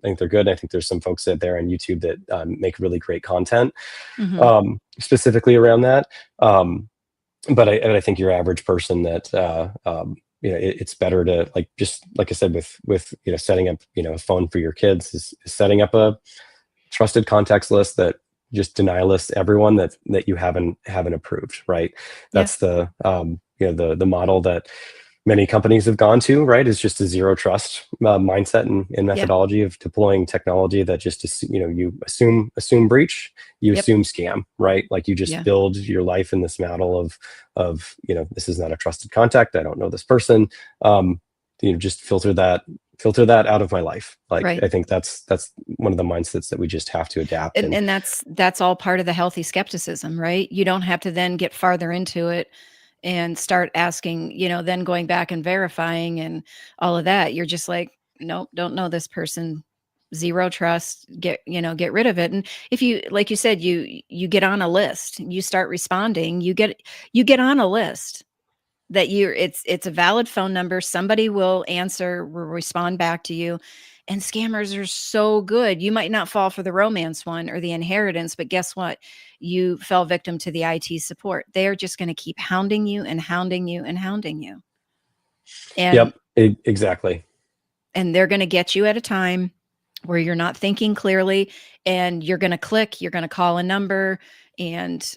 think they're good. I think there's some folks out there on YouTube that make really great content, Mhm. specifically around that. But I think your average person that, it's better to, like, just like I said, with setting up, a phone for your kids, is setting up a trusted contacts list that just denial lists everyone that you haven't approved, right? Yeah. That's the model that many companies have gone to, right? Is just a zero trust mindset and Yeah. methodology of deploying technology that just you assume breach, you Yep. assume scam, right? Like, you just Yeah. build your life in this model of this is not a trusted contact, I don't know this person. Just filter that out of my life. Like, Right. I think that's one of the mindsets that we just have to adapt. And that's all part of the healthy skepticism, right? You don't have to then get farther into it and start asking, then going back and verifying and all of that. You're just like, nope, don't know this person. Zero trust. Get rid of it. And if you, like you said, you get on a list, you start responding, you get on a list that it's a valid phone number. Somebody will answer, will respond back to you. And scammers are so good. You might not fall for the romance one or the inheritance, but guess what? You fell victim to the IT support. They're just going to keep hounding you and hounding you and hounding you. And Yep, exactly. and they're going to get you at a time where you're not thinking clearly, and you're going to click, you're going to call a number, and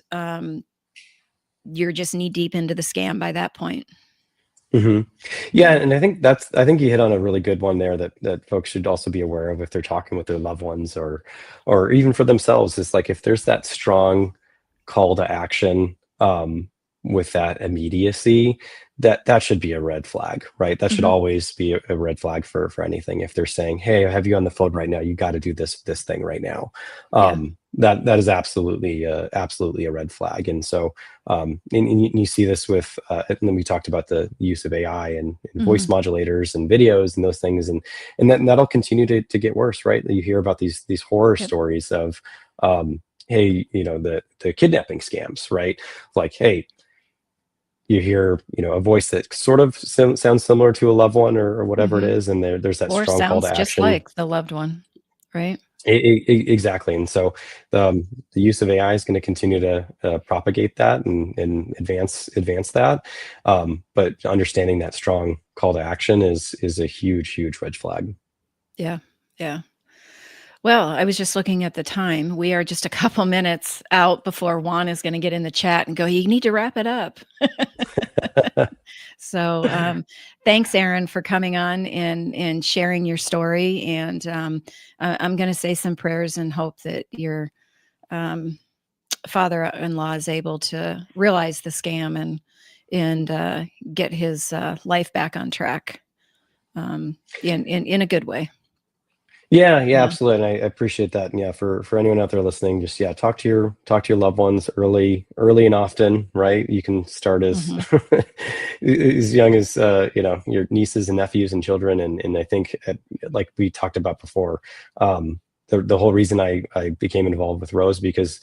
you're just knee deep into the scam by that point. hmm Yeah, Yeah. and I think you hit on a really good one there, that folks should also be aware of if they're talking with their loved ones, or even for themselves. Is like, if there's that strong call to action, with that immediacy, that should be a red flag, right? That should Mhm. always be a red flag for anything. If they're saying, "Hey, I have you on the phone right now. You got to do this thing right now," Yeah. that is absolutely a red flag. And so, and you see this with, and then we talked about the use of AI and voice Mhm. modulators and videos and those things, and that'll continue to get worse, right? You hear about these horror Yep. stories of, hey, the kidnapping scams, right? Like, hey, you hear, a voice that sort of sounds similar to a loved one, or whatever it Mhm. is, and there's that Or strong call to sounds just action. like the loved one, right? Exactly. And so, the use of AI is going to continue to propagate that and advance that. But understanding that strong call to action is a huge red flag. Yeah. Yeah. Well, I was just looking at the time. We are just a couple minutes out before Juan is going to get in the chat and go, you need to wrap it up. So, thanks, Erin, for coming on and sharing your story. And I'm going to say some prayers and hope that your um, father-in-law is able to realize the scam and get his life back on track in a good way. Yeah, Yeah. absolutely. And I appreciate that. And yeah, for anyone out there listening, just talk to your loved ones early and often, right? You can start as Hmm. as young as your nieces and nephews and children. And I think like we talked about before, the whole reason I became involved with R.O.S E because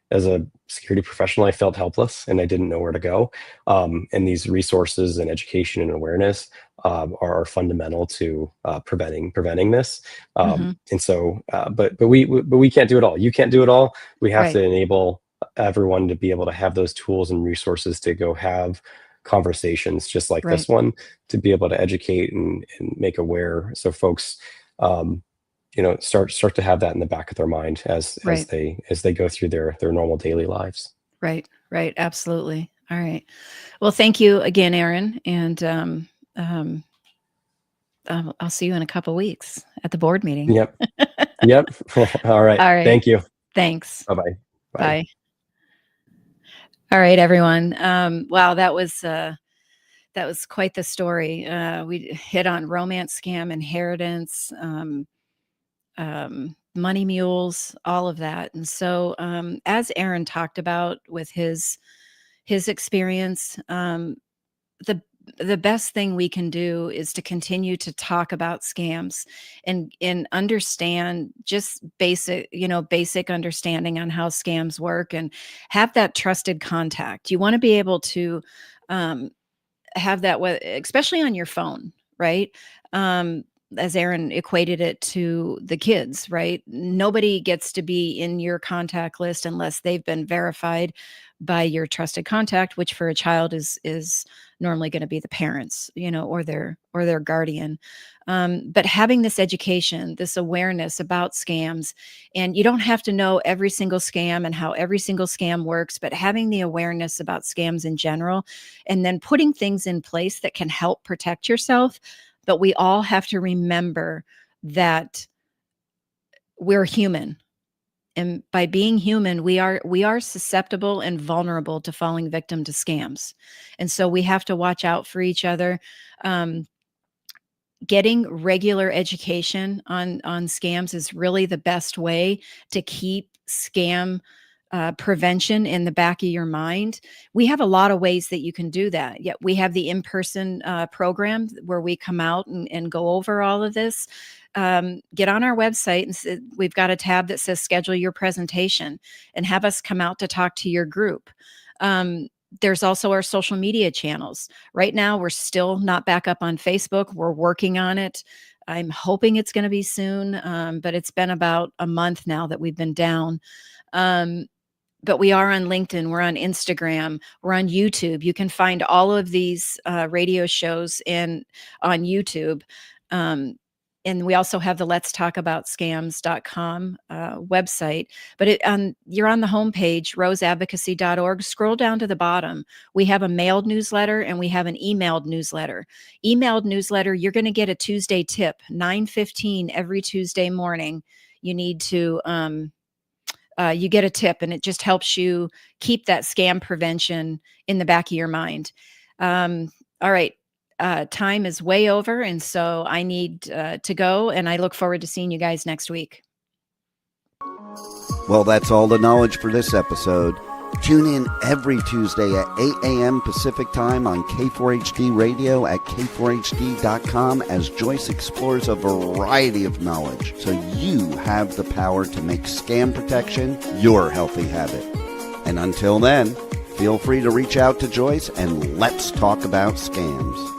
as a security professional, I felt helpless and I didn't know where to go. And these resources and education and awareness are fundamental to preventing this. Hmm. And so, but we can't do it all. You can't do it all. We have Right. to enable everyone to be able to have those tools and resources to go have conversations just like Right. this one, to be able to educate and make aware, so folks um, start to have that in the back of their mind Right. as they go through their normal daily lives. Right. Right. Absolutely. All right. Well, thank you again, Erin. And um, I'll see you in a couple weeks at the board meeting. Yep. Yep. All right. All right. Thank you. Thanks. Bye-bye. Bye. Bye. All right, everyone. Wow, that was quite the story. We hit on romance scam, inheritance, money mules, all of that. And so, as Erin talked about with his experience, the best thing we can do is to continue to talk about scams and understand just basic understanding on how scams work and have that trusted contact. You want to be able to um, have that especially on your phone, right? um as Erin equated it to the kids, right? Nobody gets to be in your contact list unless they've been verified by your trusted contact, which for a child is normally going to be the parents, or their guardian. But having this education, this awareness about scams, and you don't have to know every single scam and how every single scam works, but having the awareness about scams in general, and then putting things in place that can help protect yourself. But we all have to remember that we're human. And by being human, we are susceptible and vulnerable to falling victim to scams. And so we have to watch out for each other. Um, Getting regular education on scams is really the best way to keep scam prevention in the back of your mind. We have a lot of ways that you can do that. Yet we have the in-person program where we come out and go over all of this. Get on our website and we've got a tab that says schedule your presentation and have us come out to talk to your group. There's also our social media channels. Right now, we're still not back up on Facebook. We're working on it. I'm hoping it's going to be soon, but it's been about a month now that we've been down. Um, but we are on LinkedIn, we're on Instagram, we're on YouTube. You can find all of these radio shows on YouTube. Um, and we also have the Let's Talk About Scams.com website. But you're on the homepage, roseadvocacy.org. Scroll down to the bottom. We have a mailed newsletter and we have an emailed newsletter. Emailed newsletter, you're going to get a Tuesday tip, 9:15 every Tuesday morning. You need to you get a tip and it just helps you keep that scam prevention in the back of your mind. All right. Time is way over. And so I need to go, and I look forward to seeing you guys next week. Well, that's all the knowledge for this episode. Tune in every Tuesday at 8 a.m. Pacific Time on K4HD Radio at k4hd.com as Joyce explores a variety of knowledge so you have the power to make scam protection your healthy habit. And until then, feel free to reach out to Joyce and let's talk about scams.